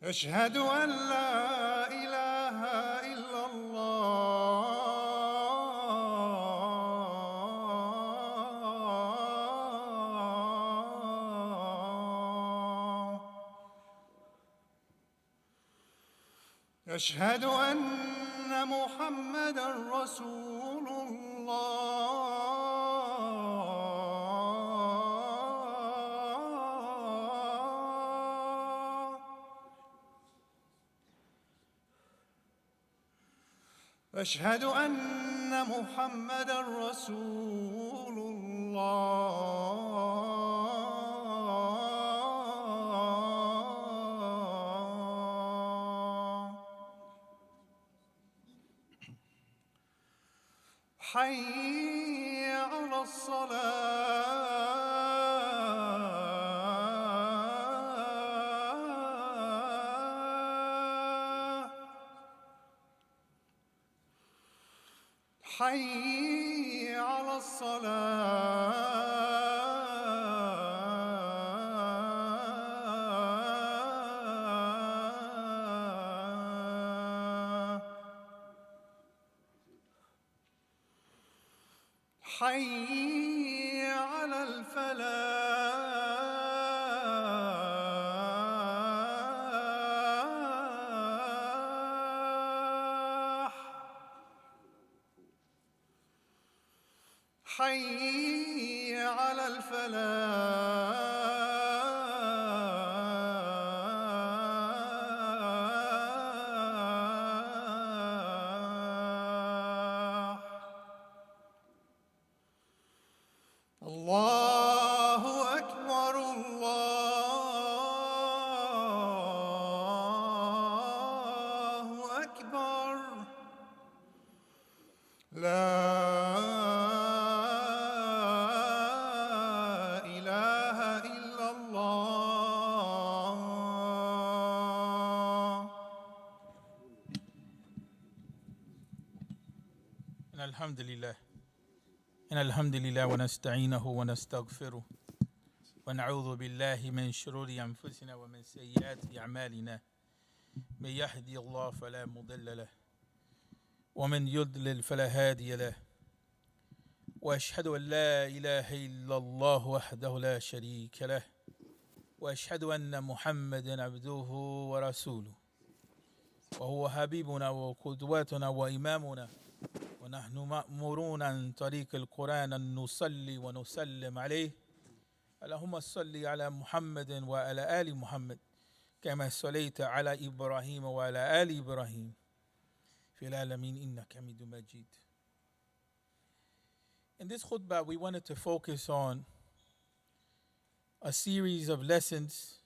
أشهد أن لا إله إلا الله. أشهد أن محمدًا رسول الله. أشهد أن محمدًا رسول الله. حي على الصلاة. حي على الصلاة. حي على الفلاح. حي على الفلاح. الله أكبر الله أكبر. لا إله إلا الله. إن الحمد لله ونستعينه ونستغفره ونعوذ بالله من شرور أنفسنا ومن سيئات أعمالنا. من يهدي الله فلا مضل له ومن يضلل فلا هادي له. وأشهد أن لا إله إلا الله وحده لا شريك له وأشهد أن محمدا عبده ورسوله وهو حبيبنا وقدوتنا وإمامنا ونحن مأمورون عن طريق القرآن أن نصلي ونسلم عليه. اللهم صل على محمد وعلى آل محمد كما صليت على إبراهيم وعلى آل إبراهيم في العالمين إنك حميد مجيد. In this khutbah, we wanted to focus on a series of lessons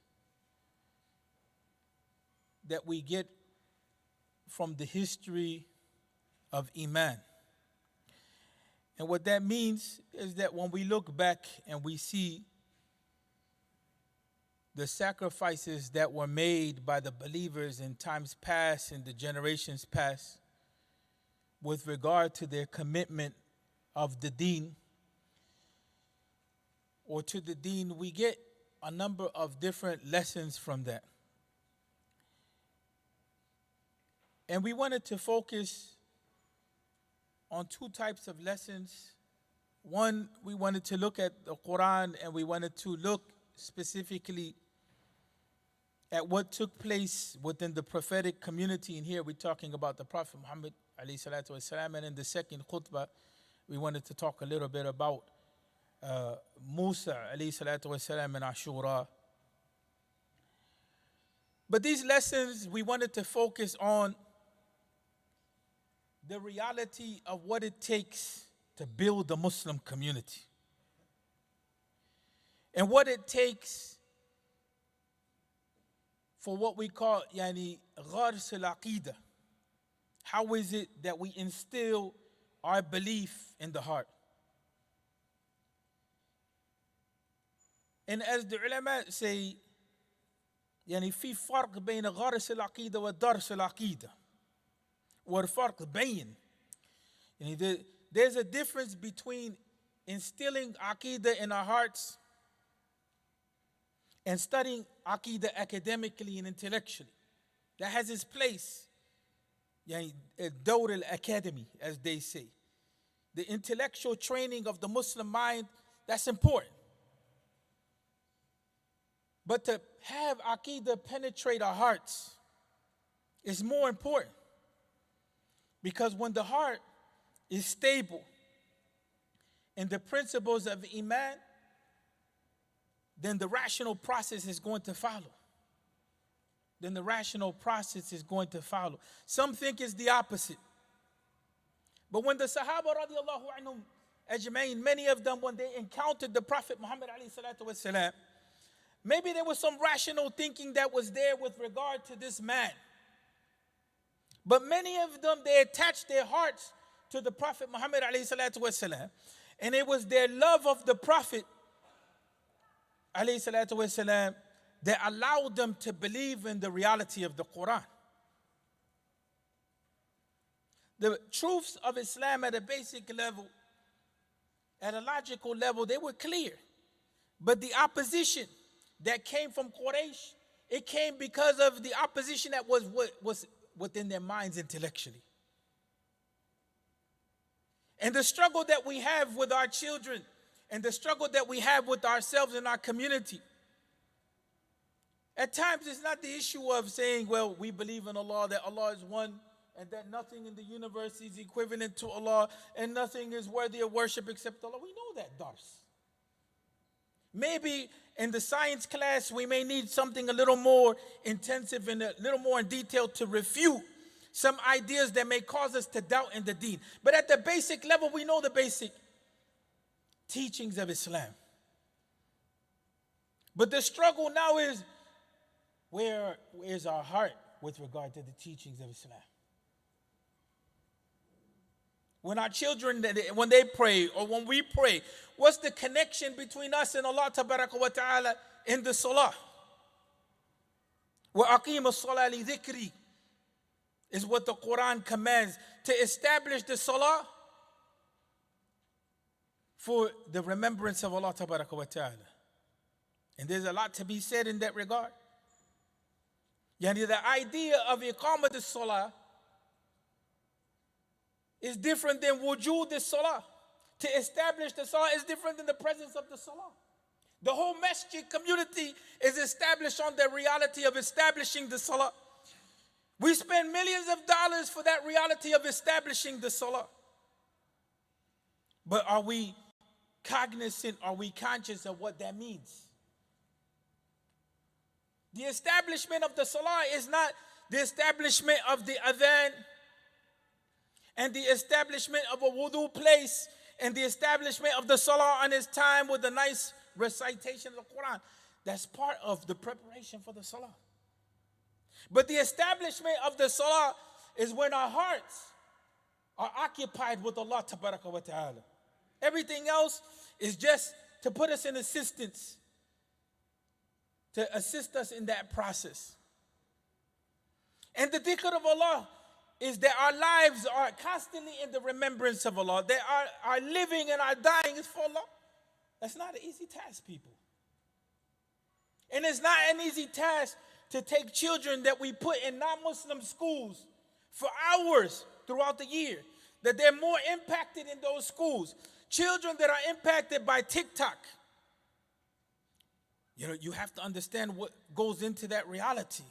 that we get from the history of Iman. And what that means is that when we look back and we see the sacrifices that were made by the believers in times past and the generations past with regard to their commitment of the deen or to the deen, we get a number of different lessons from that. And we wanted to focus on two types of lessons. One, we wanted to look at the Quran, and we wanted to look specifically at what took place within the prophetic community. And here we're talking about the Prophet Muhammad alayhi salatu wasalam. And in the second khutbah, we wanted to talk a little bit about Musa alayhi salatu wasalam and Ashura. But these lessons, we wanted to focus on the reality of what it takes to build the Muslim community and what it takes for what we call غرس العقيدة. How is it that we instill our belief in the heart? And as the ulama say, في فرق بين غرس العقيدة ودرس العقيدة. والفرق بين. There's a difference between instilling Aqidah in our hearts and studying Aqidah academically and intellectually. That has its place. Dawr al-Academy, as they say. The intellectual training of the Muslim mind, that's important. But to have Aqidah penetrate our hearts is more important. Because when the heart is stable in the principles of Iman, then the rational process is going to follow. Some think it's the opposite. But when the Sahaba radiallahu anhum ajmain, many of them, when they encountered the Prophet Muhammad alayhi salatu wasalam, maybe there was some rational thinking that was there with regard to this man. But many of them, they attached their hearts to the Prophet Muhammad alayhi salatu wasalam, and it was their love of the Prophet alayhi salatu wasalam that allowed them to believe in the reality of the Quran. The truths of Islam at a basic level, at a logical level, they were clear. But the opposition that came from Quraysh, it came because of the opposition that was within their minds intellectually. And the struggle that we have with our children, and the struggle that we have with ourselves in our community, at times it's not the issue of saying, well, we believe in Allah, that Allah is one, and that nothing in the universe is equivalent to Allah, and nothing is worthy of worship except Allah. We know that, Dars. Maybe in the science class, we may need something a little more intensive and a little more in detail to refute some ideas that may cause us to doubt in the deen. But at the basic level, we know the basic teachings of Islam. But the struggle now is, where is our heart with regard to the teachings of Islam? When our children, when they pray or when we pray, what's the connection between us and Allah tabaraka wa ta'ala in the salah? وَأَقِيمَ الصَّلَاةَ لِذِكْرِي is what the Quran commands, to establish the salah for the remembrance of Allah tabaraka wa ta'ala. And there's a lot to be said in that regard. The idea of iqamat as-salah is different than wujud as-salah. To establish the salah is different than the presence of the salah. The whole masjid community is established on the reality of establishing the salah. We spend millions of dollars for that reality of establishing the salah. But are we cognizant, are we conscious of what that means? The establishment of the salah is not the establishment of the adhan and the establishment of a wudu place and the establishment of the salah on its time with a nice recitation of the Quran. That's part of the preparation for the salah. But the establishment of the salah is when our hearts are occupied with Allah tabaraka wa ta'ala. Everything else is just to put us in assistance, to assist us in that process. And the dhikr of Allah is that our lives are constantly in the remembrance of Allah. That our living and our dying is for Allah. That's not an easy task, people. And it's not an easy task to take children that we put in non-Muslim schools for hours throughout the year, that they're more impacted in those schools. Children that are impacted by TikTok. You have to understand what goes into that reality.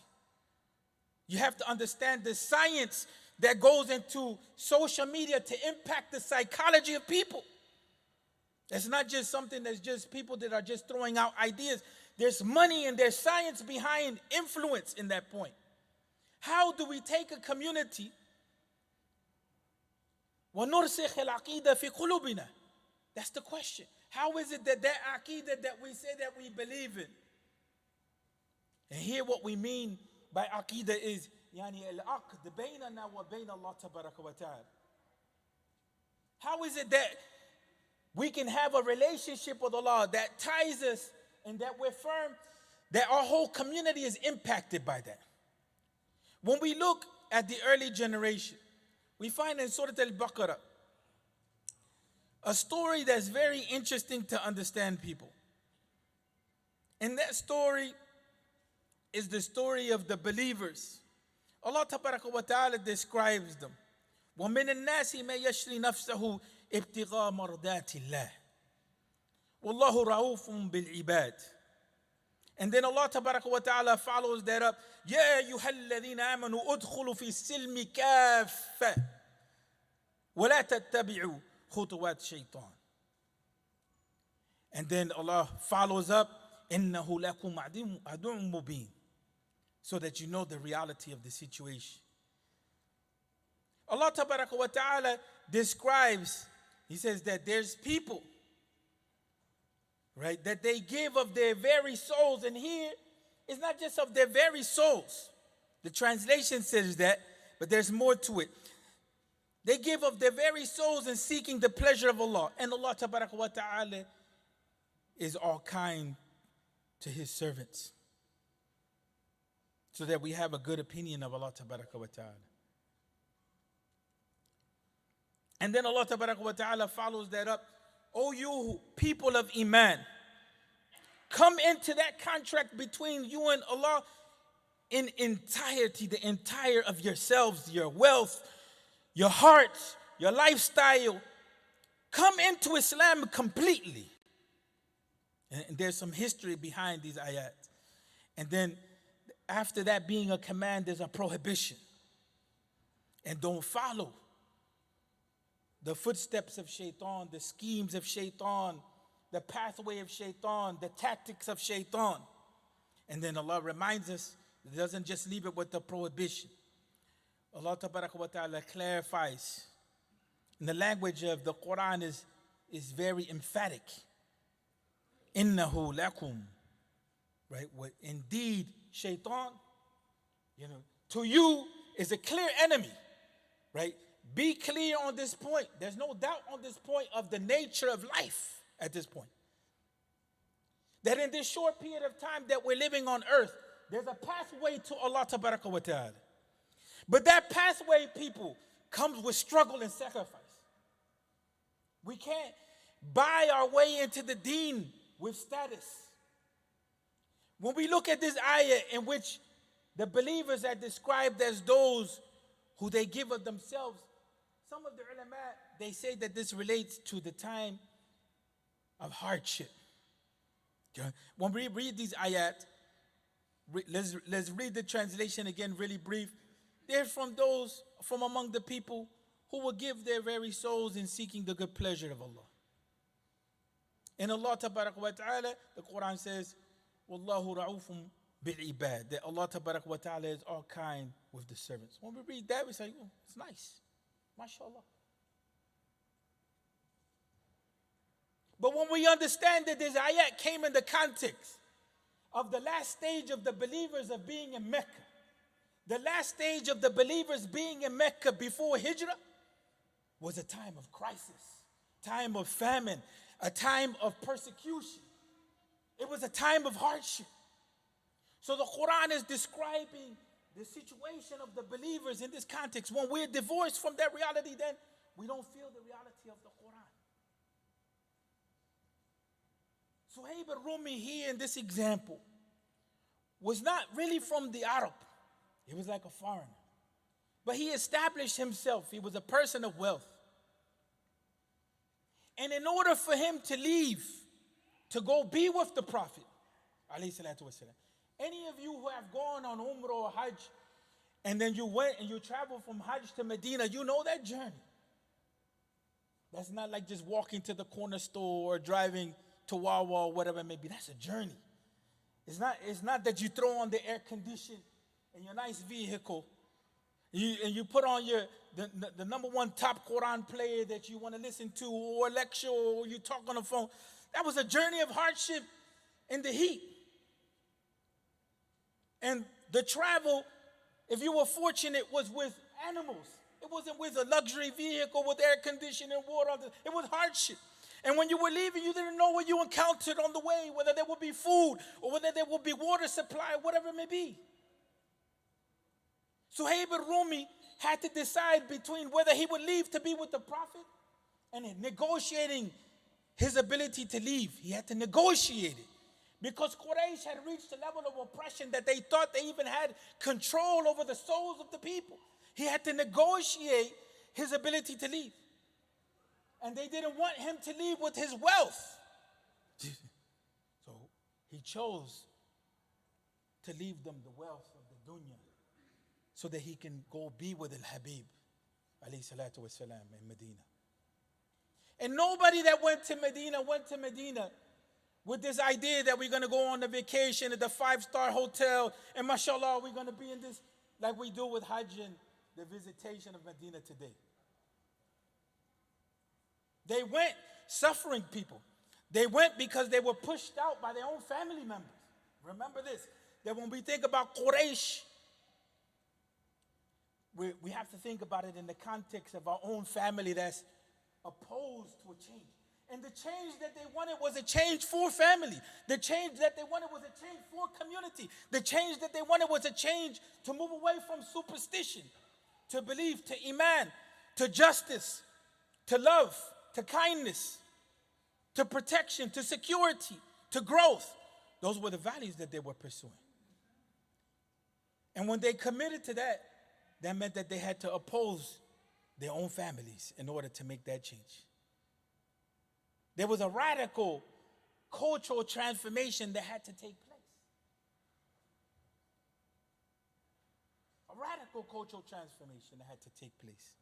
You have to understand the science that goes into social media to impact the psychology of people. It's not just something that's just people that are just throwing out ideas. There's money and there's science behind influence in that point. How do we take a community وَنُرْسِخِ الْعَقِيدَ فِي قُلُوبِنَا? That's the question. How is it that aqidah that we say that we believe in? And here what we mean by aqidah is al-aqd baynana wa bayna Allah tabaraka wa ta'ala. How is it that we can have a relationship with Allah that ties us and that we're firm, that our whole community is impacted by that? When we look at the early generation, we find in Surah Al-Baqarah a story that's very interesting to understand, people. And that story is the story of the believers Allah tabaraka wa ta'ala describes them. وَمِنَ النَّاسِ مَن يَشْرِي نَفْسَهُ ابْتِغَاءَ مَرْضَاتِ اللَّهِ وَاللَّهُ رَءُوفٌ بِالْعِبَادِ. And then Allah tabaraka wa ta'ala follows that up. يَا أَيُّهَا الَّذِينَ آمَنُوا أُدْخُلُوا فِي السِّلْمِ كَافَّةً وَلَا تَتَّبِعُوا خُطُوَاتِ الشَّيْطَانِ. And then Allah follows up, إِنَّهُ لَكُمْ عَدُوٌّ مُبِينٌ, so that you know the reality of the situation. Allah tabaraka wa ta'ala describes, He says that there's people, right, that they give of their very souls. And here, it's not just of their very souls. The translation says that, but there's more to it. They give of their very souls in seeking the pleasure of Allah. And Allah tabaraka wa ta'ala is all kind to His servants, so that we have a good opinion of Allah tabaraka wa ta'ala. And then Allah tabaraka wa ta'ala follows that up. O you people of Iman, come into that contract between you and Allah in entirety, the entire of yourselves, your wealth, your hearts, your lifestyle. Come into Islam completely. And there's some history behind these ayat. And then after that being a command, there's a prohibition. And don't follow the footsteps of shaitan, the schemes of shaitan, the pathway of shaitan, the tactics of shaitan. And then Allah reminds us, it doesn't just leave it with the prohibition. Allah tabaraka wa ta'ala clarifies. And the language of the Quran is very emphatic. Innahu lakum. Right? Indeed, shaitan, to you is a clear enemy. Right? Be clear on this point. There's no doubt on this point of the nature of life at this point. That in this short period of time that we're living on earth, there's a pathway to Allah tabaraka wa ta'ala. But that pathway, people, comes with struggle and sacrifice. We can't buy our way into the deen with status. When we look at this ayah in which the believers are described as those who they give of themselves, some of the ulama, they say that this relates to the time of hardship. When we read these ayat, let's read the translation again really brief. They're from those from among the people who will give their very souls in seeking the good pleasure of Allah. And Allah tabaraka wa ta'ala, the Quran says, Wallahu ra'ufum bil ibad, that Allah tabaraka wa ta'ala is all kind with the servants. When we read that, we say, oh, it's nice. MashaAllah. But when we understand that this ayat came in the context of the last stage of the believers of being in Mecca, the last stage of the believers being in Mecca before Hijrah was a time of crisis, time of famine, a time of persecution. It was a time of hardship. So the Quran is describing the situation of the believers in this context. When we're divorced from that reality, then we don't feel the reality of the Quran. Suhaib al-Rumi here in this example was not really from the Arab. He was like a foreigner. But he established himself. He was a person of wealth. And in order for him to leave, to go be with the Prophet, alayhi salatu wasalam, any of you who have gone on Umrah or Hajj, and then you went and you traveled from Hajj to Medina, you know that journey. That's not like just walking to the corner store or driving to Wawa or whatever it may be. That's a journey. It's not that you throw on the air condition in your nice vehicle and you put on the number one top Quran player that you want to listen to, or lecture, or you talk on the phone. That was a journey of hardship in the heat. And the travel, if you were fortunate, was with animals. It wasn't with a luxury vehicle with air conditioning and water. It was hardship. And when you were leaving, you didn't know what you encountered on the way, whether there would be food or whether there would be water supply, whatever it may be. Suhaib al-Rumi had to decide between whether he would leave to be with the Prophet and negotiating his ability to leave. He had to negotiate it Because Quraysh had reached a level of oppression that they thought they even had control over the souls of the people. He had to negotiate his ability to leave. And they didn't want him to leave with his wealth. So he chose to leave them the wealth of the dunya so that he can go be with Al-Habib alayhi salatu wasalam in Medina. And nobody that went to Medina with this idea that we're going to go on a vacation at the 5-star hotel and mashallah we're going to be in this like we do with Hajj and the visitation of Medina today. They went suffering people. They went because they were pushed out by their own family members. Remember this, that when we think about Quraysh, we have to think about it in the context of our own family that's opposed to a change. And the change that they wanted was a change for family. The change that they wanted was a change for community. The change that they wanted was a change to move away from superstition, to belief, to iman, to justice, to love, to kindness, to protection, to security, to growth. Those were the values that they were pursuing. And when they committed to that, that meant that they had to oppose their own families in order to make that change. There was a radical cultural transformation that had to take place. A radical cultural transformation that had to take place.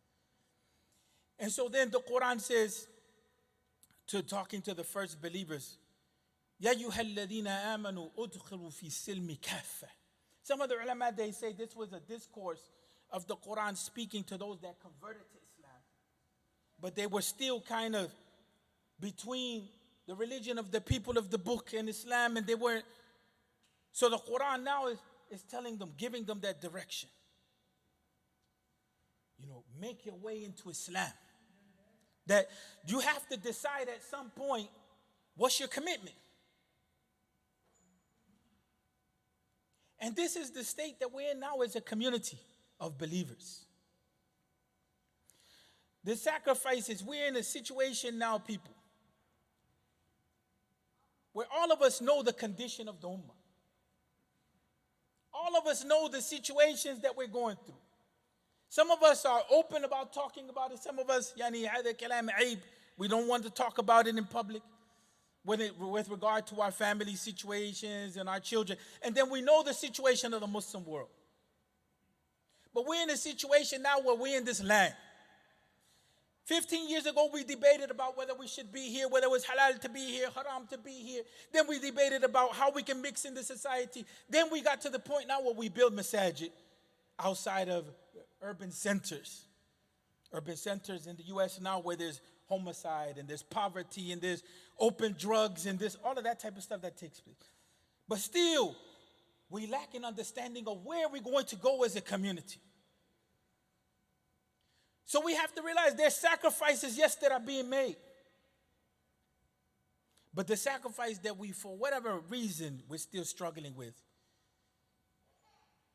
And so then the Quran says, talking to the first believers, Ya ayyuhalladhina amanu udkhulu fi silmi kaffa. Some of the ulama, they say this was a discourse of the Quran speaking to those that converted to Islam. But they were still kind of between the religion of the people of the book and Islam, and they weren't. So the Quran now is telling them, giving them that direction. Make your way into Islam. That you have to decide at some point, what's your commitment? And this is the state that we're in now as a community of believers. The sacrifices, we're in a situation now, people, where all of us know the condition of the ummah. All of us know the situations that we're going through. Some of us are open about talking about it. Some of us, we don't want to talk about it in public with regard to our family situations and our children. And then we know the situation of the Muslim world. But we're in a situation now where we're in this land. 15 years ago, we debated about whether we should be here, whether it was halal to be here, haram to be here. Then we debated about how we can mix in the society. Then we got to the point now where we build masajid outside of urban centers. Urban centers in the U.S. now where there's homicide and there's poverty and there's open drugs and there's all of that type of stuff that takes place. But still, we lack an understanding of where we're going to go as a community. So we have to realize there's sacrifices, yes, that are being made. But the sacrifice that we, for whatever reason, we're still struggling with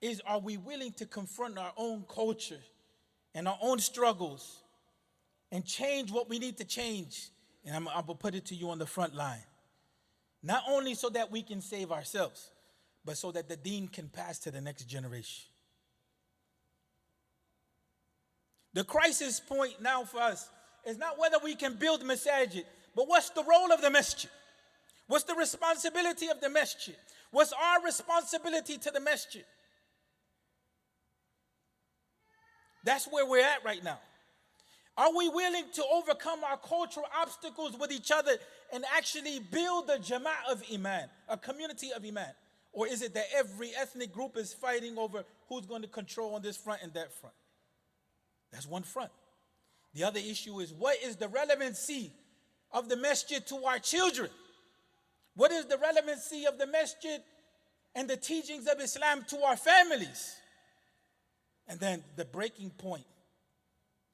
is, are we willing to confront our own culture and our own struggles and change what we need to change? And I'm going to put it to you on the front line. Not only so that we can save ourselves, but so that the deen can pass to the next generation. The crisis point now for us is not whether we can build masajid, but what's the role of the masjid? What's the responsibility of the masjid? What's our responsibility to the masjid? That's where we're at right now. Are we willing to overcome our cultural obstacles with each other and actually build a jama'ah of iman, a community of iman? Or is it that every ethnic group is fighting over who's going to control on this front and that front? That's one front. The other issue is, what is the relevancy of the masjid to our children? What is the relevancy of the masjid and the teachings of Islam to our families? And then the breaking point,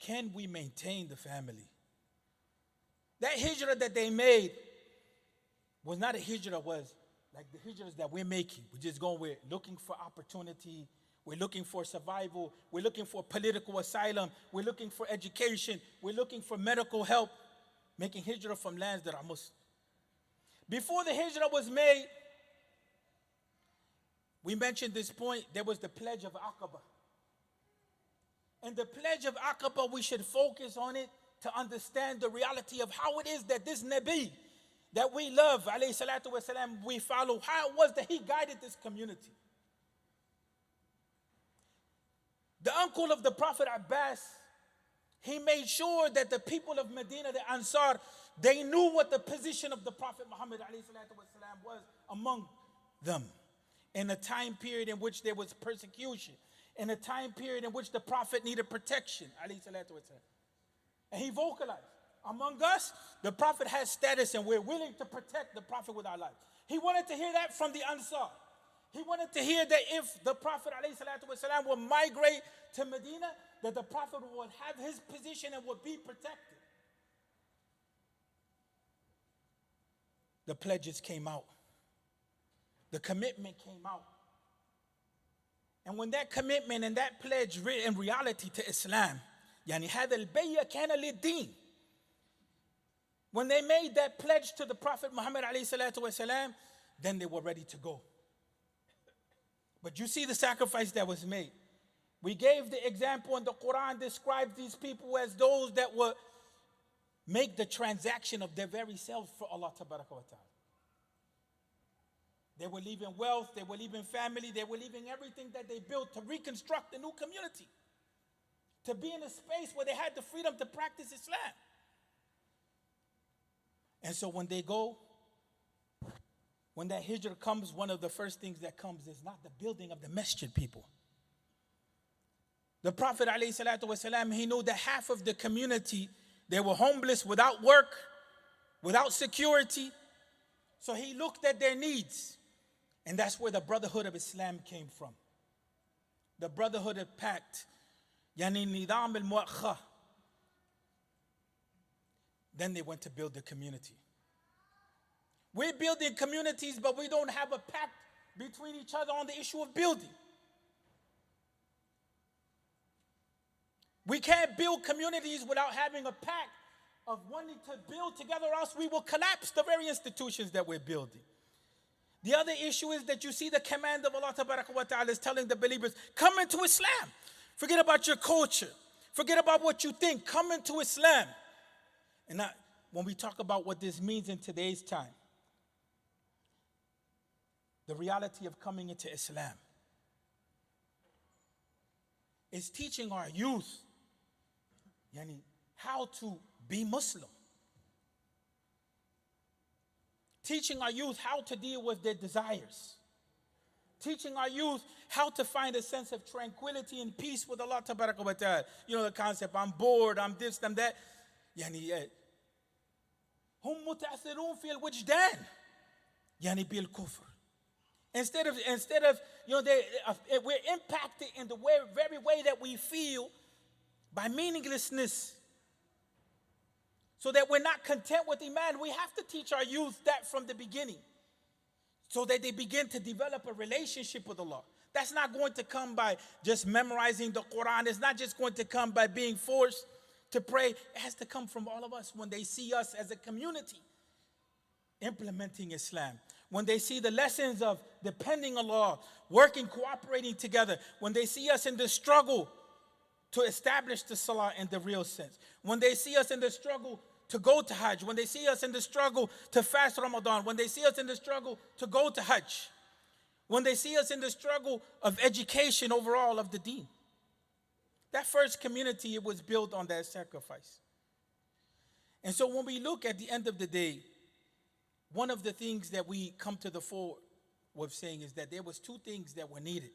can we maintain the family? That hijrah that they made was not a hijrah, was like the hijrahs that we're making. We're looking for opportunity. We're looking for survival. We're looking for political asylum. We're looking for education. We're looking for medical help. Making hijrah from lands that are Muslim. Before the hijrah was made, We mentioned this point, there was the pledge of Aqaba. And the pledge of Aqaba, we should focus on it to understand the reality of how it is that this Nabi that we love, alayhi salatu wasalam, we follow, how it was that he guided this community. The uncle of the Prophet Abbas, he made sure that the people of Medina, the Ansar, they knew what the position of the Prophet Muhammad alayhi salatu wasalam was among them in a time period in which there was persecution, in a time period in which the Prophet needed protection alayhi salatu wasalam. And he vocalized, among us, the Prophet has status and we're willing to protect the Prophet with our lives. He wanted to hear that from the Ansar. He wanted to hear that if the Prophet ﷺ would migrate to Medina, that the Prophet would have his position and would be protected. The pledges came out. The commitment came out. And when that commitment and that pledge in reality to Islam, يعني هذا البيع كان للدين. When they made that pledge to the Prophet Muhammad ﷺ, then they were ready to go. But you see the sacrifice that was made. We gave the example, and the Quran describes these people as those that would make the transaction of their very selves for Allah Tabaraka wa Ta'ala. They were leaving wealth, they were leaving family, they were leaving everything that they built to reconstruct a new community, to be in a space where they had the freedom to practice Islam. And so when they go, when that hijrah comes, one of the first things that comes is not the building of the masjid, people. The Prophet ﷺ, he knew that half of the community, they were homeless, without work, without security. So he looked at their needs. And that's where the brotherhood of Islam came from. The brotherhood of pact. Yani nidam al-mu'akha. Then they went to build the community. We're building communities, but we don't have a pact between each other on the issue of building. We can't build communities without having a pact of wanting to build together, or else we will collapse the very institutions that we're building. The other issue is that you see the command of Allah wa Ta'ala is telling the believers, come into Islam. Forget about your culture. Forget about what you think. Come into Islam. And now, when we talk about what this means in today's time, the reality of coming into Islam is teaching our youth how to be Muslim. Teaching our youth how to deal with their desires. Teaching our youth how to find a sense of tranquility and peace with Allah Tabaraka wa Ta'ala. You know the concept, I'm bored, I'm this, I'm that. هم متأثرون في الوجدان يعني بالكفر. Instead of we're impacted in the very way that we feel by meaninglessness. So that we're not content with Iman, we have to teach our youth that from the beginning. So that they begin to develop a relationship with Allah. That's not going to come by just memorizing the Quran. It's not just going to come by being forced to pray. It has to come from all of us when they see us as a community implementing Islam. When they see the lessons of depending on Allah, working, cooperating together. When they see us in the struggle to establish the Salah in the real sense. When they see us in the struggle to go to Hajj. When they see us in the struggle to fast Ramadan. When they see us in the struggle to go to Hajj. When they see us in the struggle of education overall of the deen. That first community, it was built on that sacrifice. And so when we look at the end of the day, one of the things that we come to the fore with saying is that there was two things that were needed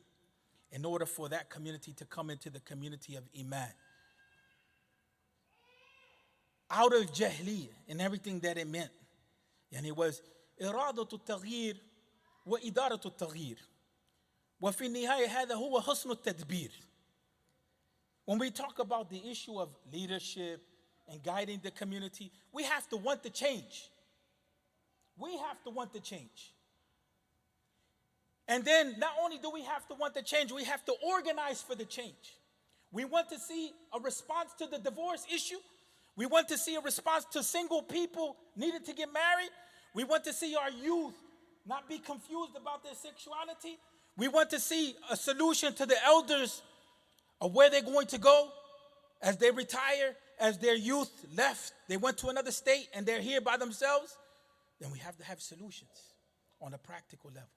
in order for that community to come into the community of Iman. Out of Jahiliyyah and everything that it meant. And it was إرادة التغيير وإدارة التغيير. وفي النهاية هذا هو حسن التدبير. When we talk about the issue of leadership and guiding the community, we have to want the change. We have to want the change. And then not only do we have to want the change, we have to organize for the change. We want to see a response to the divorce issue. We want to see a response to single people needing to get married. We want to see our youth not be confused about their sexuality. We want to see a solution to the elders of where they're going to go as they retire, as their youth left, they went to another state and they're here by themselves. Then we have to have solutions on a practical level.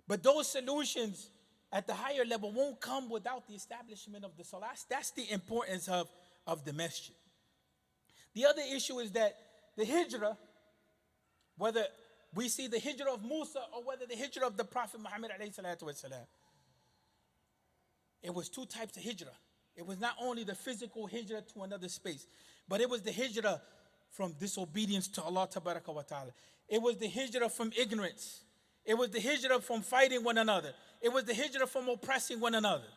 But those solutions at the higher level won't come without the establishment of the salah. That's the importance of the masjid. The other issue is that the hijrah, whether we see the hijrah of Musa or whether the hijrah of the Prophet Muhammad alayhi salatu wasalam, it was two types of hijrah. It was not only the physical hijrah to another space, but it was the hijrah from disobedience to Allah tabaraka wa ta'ala. It was the hijrah from ignorance. It was the hijrah from fighting one another. It was the hijrah from oppressing one another.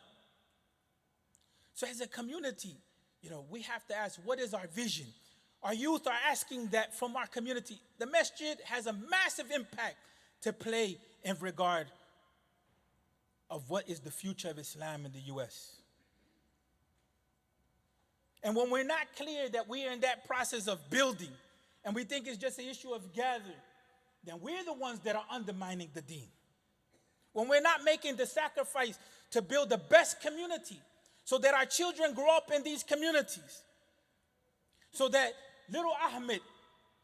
So as a community, we have to ask, what is our vision? Our youth are asking that from our community. The masjid has a massive impact to play in regard of what is the future of Islam in the U.S. And when we're not clear that we are in that process of building, and we think it's just an issue of gathering, then we're the ones that are undermining the deen. When we're not making the sacrifice to build the best community so that our children grow up in these communities, so that little Ahmed,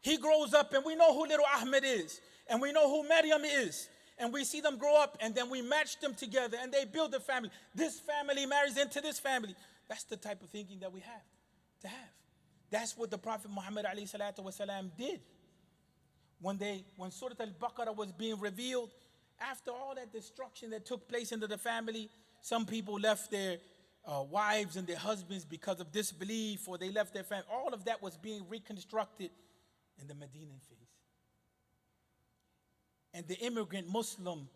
he grows up and we know who little Ahmed is, and we know who Maryam is, and we see them grow up and then we match them together and they build a family. This family marries into this family. That's the type of thinking that we have to have. That's what the Prophet Muhammad alayhi salatu wasalam did. When Surah Al-Baqarah was being revealed, after all that destruction that took place into the family, some people left their wives and their husbands because of disbelief, or they left their family. All of that was being reconstructed in the Medina phase. And the immigrant Muslim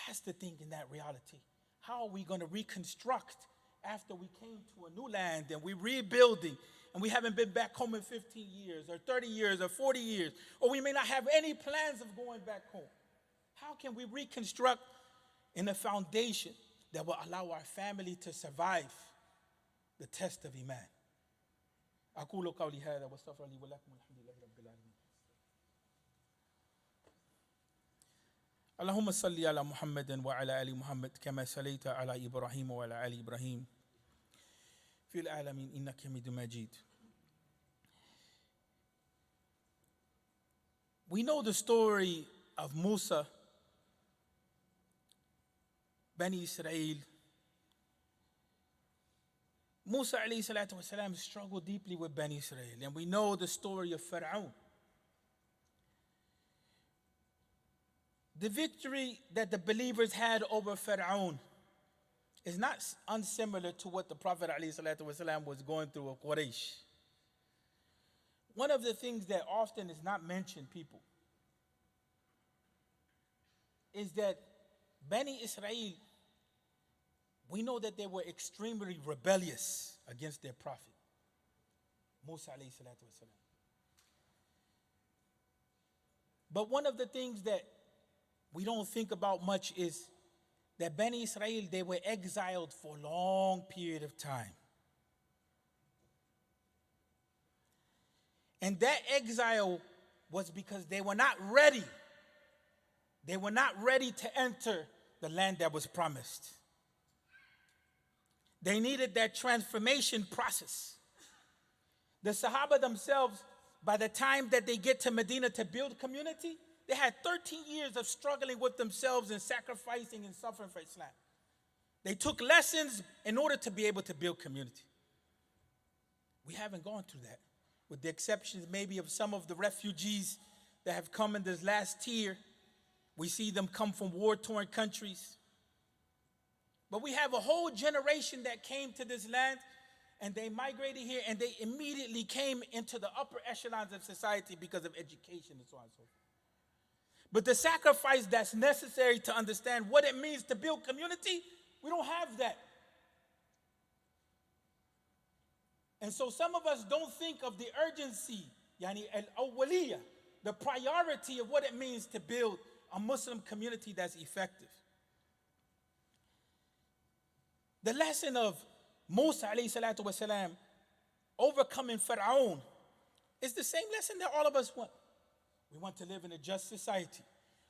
has to think in that reality. How are we going to reconstruct after we came to a new land and we're rebuilding and we haven't been back home in 15 years or 30 years or 40 years, or we may not have any plans of going back home? How can we reconstruct in a foundation that will allow our family to survive the test of Iman? أقول قولي هذا واستغفر لي ولكم والحمد لله رب العالمين. اللهم صل على محمد وعلى آل محمد كما صليت على إبراهيم وعلى آل إبراهيم في العالمين إنك حميد مجيد. We know the story of Musa, Bani Israel. Musa alayhi salatu wasalam struggled deeply with Bani Israel, and we know the story of Pharaoh. The victory that the believers had over Pharaoh is not unsimilar to what the Prophet ﷺ was going through with Quraysh. One of the things that often is not mentioned, people, is that Bani Israel, we know that they were extremely rebellious against their prophet, Musa ﷺ. But one of the things that we don't think about much is that Bani Israel, they were exiled for a long period of time. And that exile was because they were not ready. They were not ready to enter the land that was promised. They needed that transformation process. The Sahaba themselves, by the time that they get to Medina to build community, they had 13 years of struggling with themselves and sacrificing and suffering for Islam. They took lessons in order to be able to build community. We haven't gone through that, with the exceptions maybe of some of the refugees that have come in this last year. We see them come from war-torn countries. But we have a whole generation that came to this land and they migrated here and they immediately came into the upper echelons of society because of education and so on and so forth. But the sacrifice that's necessary to understand what it means to build community, we don't have that. And so some of us don't think of the urgency, yani al-awwaliyah, the priority of what it means to build a Muslim community that's effective. The lesson of Musa alayhi salatu wasalam overcoming Pharaoh is the same lesson that all of us want. We want to live in a just society.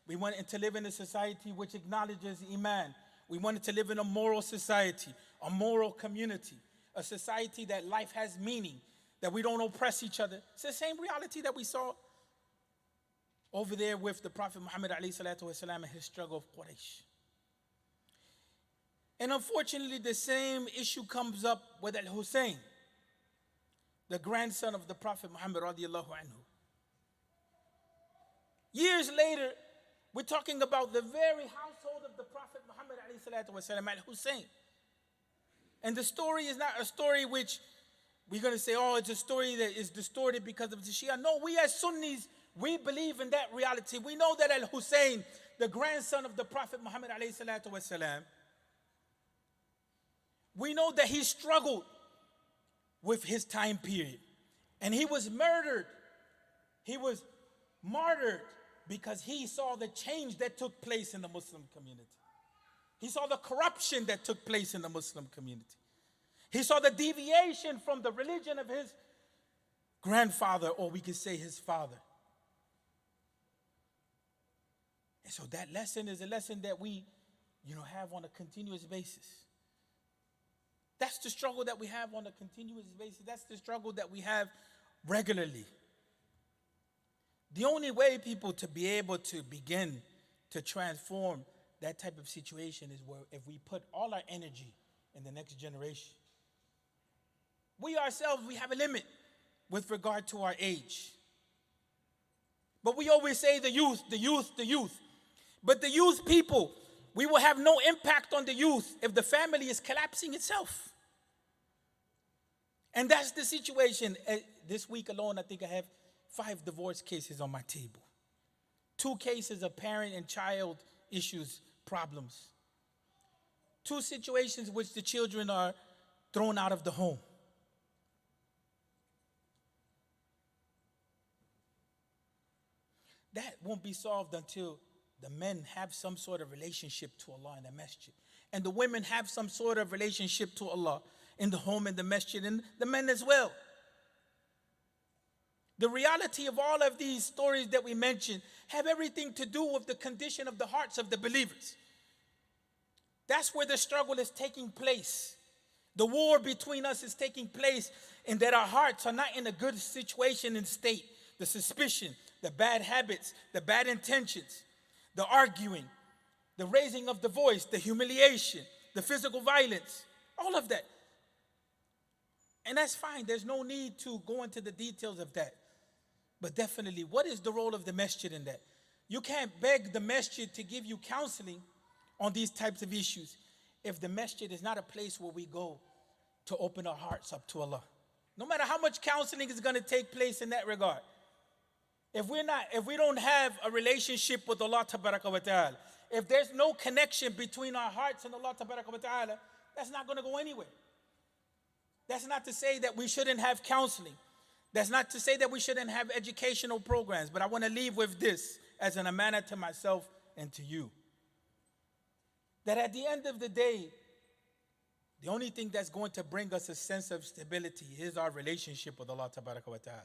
We wanted to live in a society which acknowledges Iman. We wanted to live in a moral society, a moral community, a society that life has meaning, that we don't oppress each other. It's the same reality that we saw over there with the Prophet Muhammad ﷺ and his struggle of Quraysh. And unfortunately, the same issue comes up with Al-Hussein, the grandson of the Prophet Muhammad radiallahu anhu. Years later, we're talking about the very household of the Prophet Muhammad ﷺ, Al-Hussein. And the story is not a story which we're going to say, oh, it's a story that is distorted because of the Shia. No, we as Sunnis, we believe in that reality. We know that Al-Hussein, the grandson of the Prophet Muhammad ﷺ, we know that he struggled with his time period. And he was murdered. He was martyred because he saw the change that took place in the Muslim community. He saw the corruption that took place in the Muslim community. He saw the deviation from the religion of his grandfather, or we could say his father. And so that lesson is a lesson that we, have on a continuous basis. That's the struggle that we have on a continuous basis. That's the struggle that we have regularly. The only way, people, to be able to begin to transform that type of situation is where if we put all our energy in the next generation. We ourselves, we have a limit with regard to our age. But we always say the youth, the youth, the youth. But the youth, people, we will have no impact on the youth if the family is collapsing itself. And that's the situation. This week alone, I think I have 5 divorce cases on my table. 2 cases of parent and child issues, problems. 2 situations which the children are thrown out of the home. That won't be solved until the men have some sort of relationship to Allah in the masjid. And the women have some sort of relationship to Allah in the home and the masjid, and the men as well. The reality of all of these stories that we mentioned have everything to do with the condition of the hearts of the believers. That's where the struggle is taking place. The war between us is taking place in that our hearts are not in a good situation and state. The suspicion, the bad habits, the bad intentions, the arguing, the raising of the voice, the humiliation, the physical violence, all of that. And that's fine. There's no need to go into the details of that. But definitely, what is the role of the masjid in that? You can't beg the masjid to give you counseling on these types of issues if the masjid is not a place where we go to open our hearts up to Allah. No matter how much counseling is going to take place in that regard. If we don't have a relationship with Allah Tabaraka wa Ta'ala, if there's no connection between our hearts and Allah Tabaraka wa Ta'ala, that's not going to go anywhere. That's not to say that we shouldn't have counseling. That's not to say that we shouldn't have educational programs. But I want to leave with this as an amanah to myself and to you. That at the end of the day, the only thing that's going to bring us a sense of stability is our relationship with Allah Tabaraka wa Ta'ala.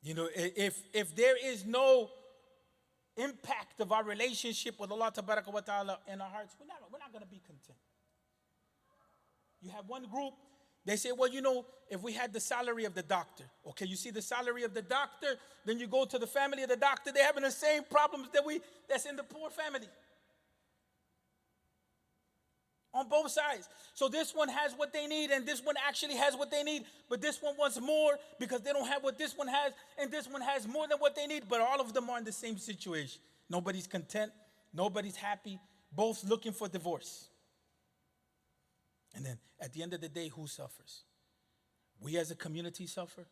If there is no impact of our relationship with Allah Tabaraka wa Ta'ala in our hearts, we're not going to be content. You have one group, they say, well, if we had the salary of the doctor, okay, you see the salary of the doctor, then you go to the family of the doctor, they're having the same problems that's in the poor family. On both sides. So this one has what they need, and this one actually has what they need, but this one wants more because they don't have what this one has, and this one has more than what they need, but all of them are in the same situation. Nobody's content, nobody's happy, both looking for divorce. And then at the end of the day, who suffers? We as a community suffer.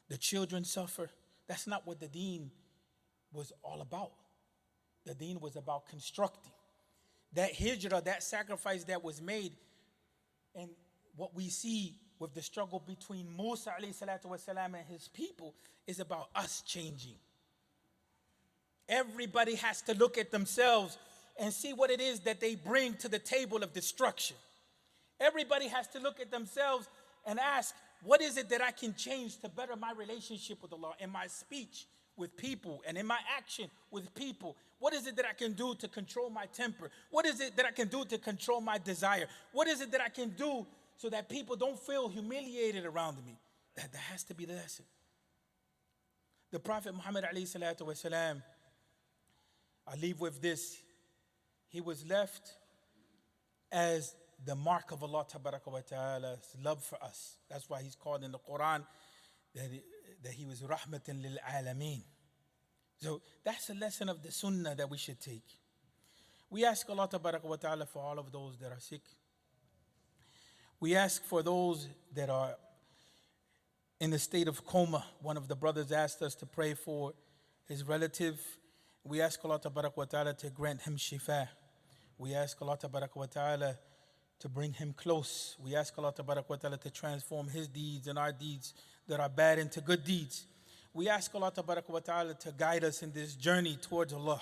The children suffer. That's not what the deen was all about. The deen was about constructing. That hijrah, that sacrifice that was made, and what we see with the struggle between Musa alayhi salatu wasalam and his people is about us changing. Everybody has to look at themselves and see what it is that they bring to the table of destruction. Everybody has to look at themselves and ask, what is it that I can change to better my relationship with Allah in my speech with people and in my action with people? What is it that I can do to control my temper? What is it that I can do to control my desire? What is it that I can do so that people don't feel humiliated around me? That has to be the lesson. The Prophet Muhammad alayhi salatu wasalam, I leave with this. He was left as the mark of Allah tabaraka wa ta'ala's love for us. That's why he's called in the Quran that he was rahmatan lil alameen. So that's a lesson of the sunnah that we should take. We ask Allah tabaraka wa ta'ala for all of those that are sick. We ask for those that are in the state of coma. One of the brothers asked us to pray for his relative. We ask Allah tabaraka wa ta'ala to grant him shifa. We ask Allah tabaraka wa ta'ala to bring him close. We ask Allah tabaraka wa ta'ala to transform his deeds and our deeds that are bad into good deeds. We ask Allah tabaraka wa ta'ala to guide us in this journey towards Allah.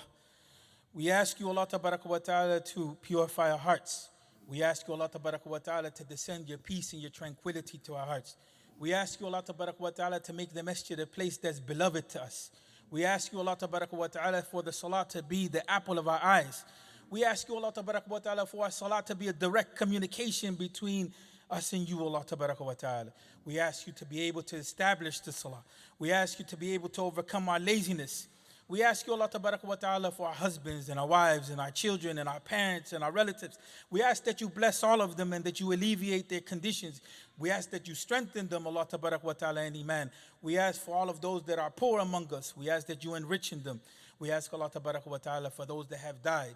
We ask you, Allah tabaraka wa ta'ala, to purify our hearts. We ask you, Allah tabaraka wa ta'ala, to descend your peace and your tranquility to our hearts. We ask you, Allah tabaraka wa ta'ala, to make the masjid a place that's beloved to us. We ask you, Allah tabaraka wa ta'ala, for the salah to be the apple of our eyes. We ask you, Allah tabaraka wa ta'ala, for our salah to be a direct communication between us and you, Allah tabaraka wa ta'ala. We ask you to be able to establish the salah. We ask you to be able to overcome our laziness. We ask you, Allah tabaraka wa ta'ala, for our husbands and our wives and our children and our parents and our relatives. We ask that you bless all of them and that you alleviate their conditions. We ask that you strengthen them, Allah tabaraka wa ta'ala, in iman. We ask for all of those that are poor among us. We ask that you enrichen them. We ask Allah tabaraka wa ta'ala for those that have died,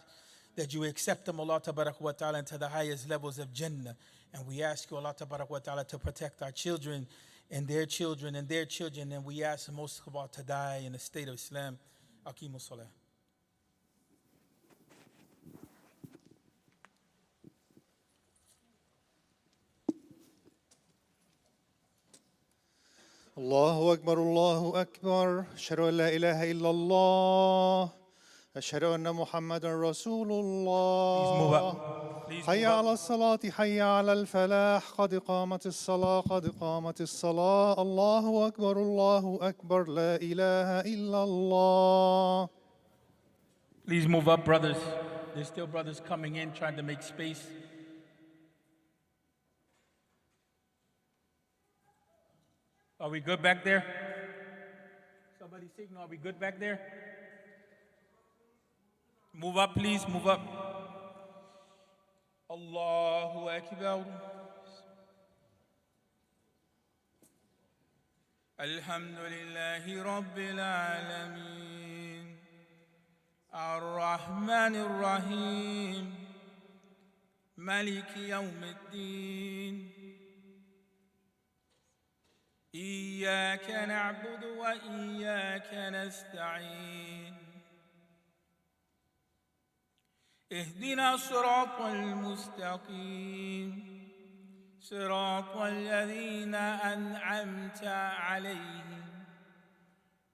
that you accept them, Allah tabaraka wa ta'ala, into the highest levels of Jannah. And we ask you, Allah tabaraka wa ta'ala, to protect our children and their children and their children. And we ask most of all to die in the state of Islam. Aqimu salah. الله أكبر الله أكبر أشهد أن لا إله إلا الله أشهد أن محمد رسول Please move الله up. Please حي move up. على الصلاة حي على الفلاح قد قامت الصلاة قد قامت الصلاة الله أكبر لا إله إلا الله. Please move up, brothers. There's still brothers coming in trying to make space. Are we good back there? Somebody signal, are we good back there? Move up, please, move up. Allahu Akbar. Alhamdulillahi Rabbil Alameen. Ar-Rahman Ar-Rahim. Maliki Yawm Ad-Din. إياك نعبد وإياك نستعين اهدنا الصراط المستقيم صراط الذين أنعمت عليهم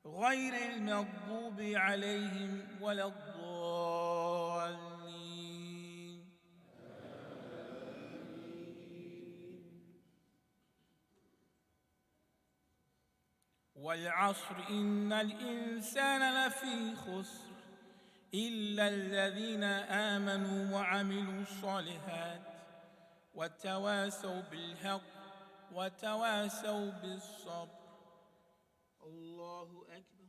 غير المغضوب عليهم ولا الضالين والعصر إن الإنسان لفي خسر إلا الذين آمنوا وعملوا الصالحات وتواصوا بالحق وتواصوا بالصبر. الله أكبر.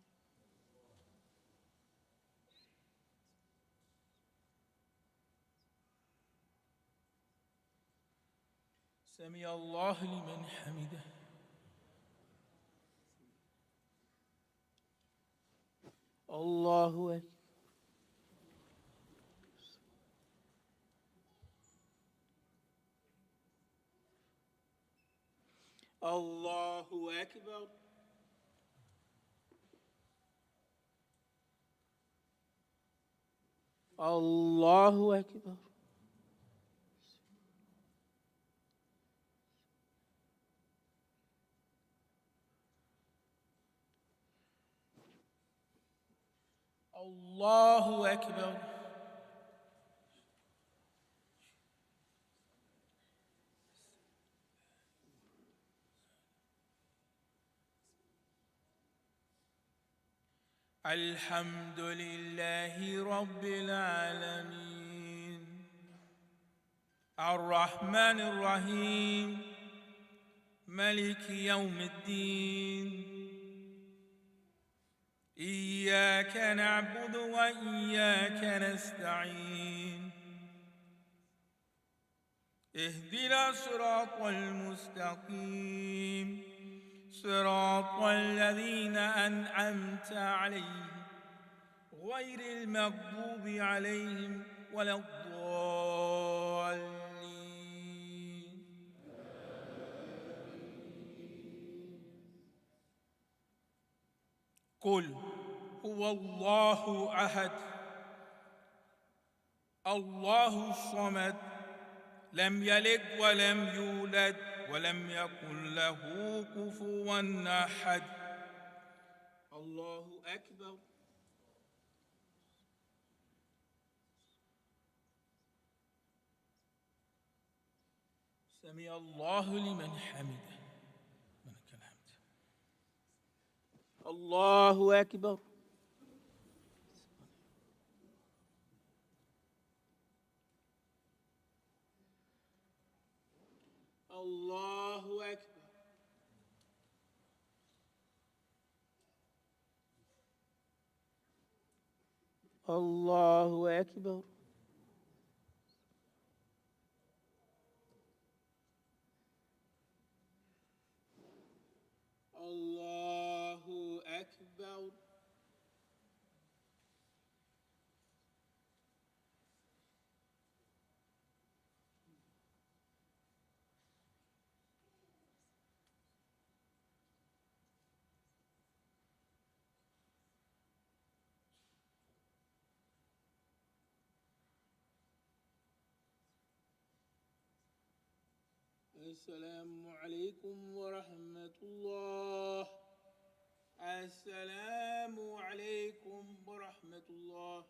سمع الله لمن حمده. الله أكبر. الله أكبر. الله أكبر. الله أكبر. الحمد لله رب العالمين الرحمن الرحيم ملك يوم الدين إياك نعبد وإياك نستعين اهدنا الصراط المستقيم صراط الذين أنعمت عليهم غير المغضوب عليهم ولا الضالين قل هو الله أحد الله الصمد لم يلد ولم يولد ولم يكن له كفوا أحد الله أكبر سمع الله لمن حمده ولك الحمد الله أكبر الله أكبر الله أكبر الله أكبر السلام عليكم ورحمة الله السلام عليكم ورحمة الله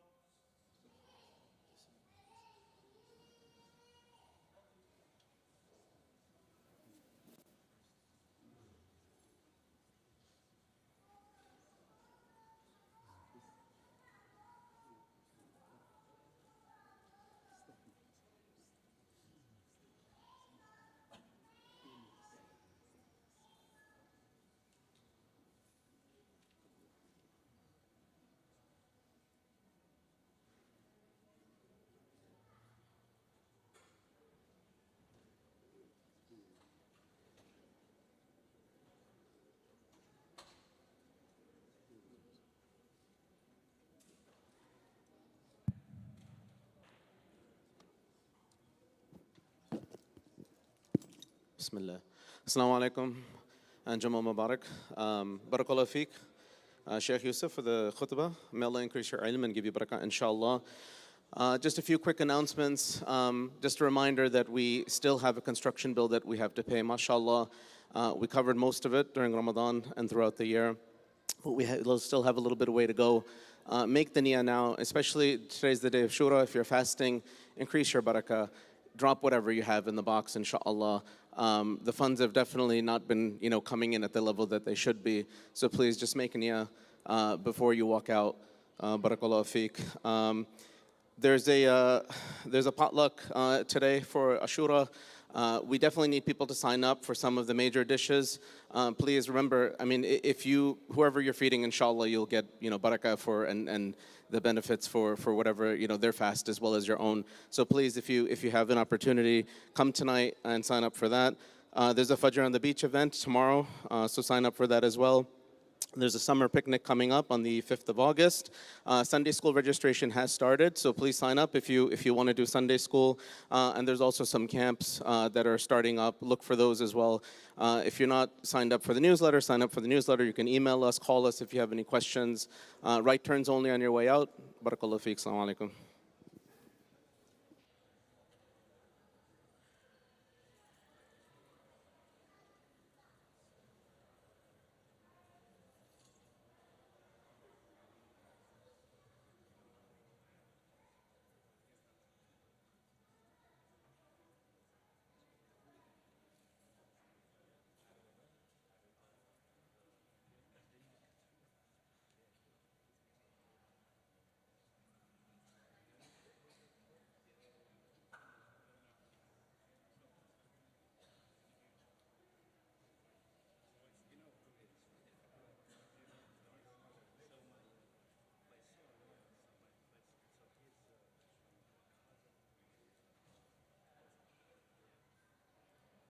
Bismillah. Assalamu alaikum and Jumu'ah Mubarak. Barakallah feek, Shaykh Yusuf for the khutbah. May Allah increase your ilm and give you barakah, inshallah. Just a few quick announcements. Just a reminder that we still have a construction bill that we have to pay, mashallah. We covered most of it during Ramadan and throughout the year, but we'll still have a little bit of way to go. Make the niyyah now, especially today's the day of Shura. If you're fasting, increase your barakah. Drop whatever you have in the box, inshallah. The funds have definitely not been, coming in at the level that they should be. So please just make a niyyah before you walk out. Barakallahu feek. There's a potluck today for Ashura. We definitely need people to sign up for some of the major dishes. Please remember, whoever you're feeding, inshallah, you'll get, barakah for and the benefits for whatever, their fast as well as your own. So please, if you have an opportunity, come tonight and sign up for that. There's a Fajr on the Beach event tomorrow, so sign up for that as well. There's a summer picnic coming up on the 5th of August. Sunday school registration has started, so please sign up if you want to do Sunday school. And there's also some camps that are starting up. Look for those as well. If you're not signed up for the newsletter, sign up for the newsletter. You can email us, call us if you have any questions. Right turns only on your way out. Barakallahu feek. Assalamu alaikum.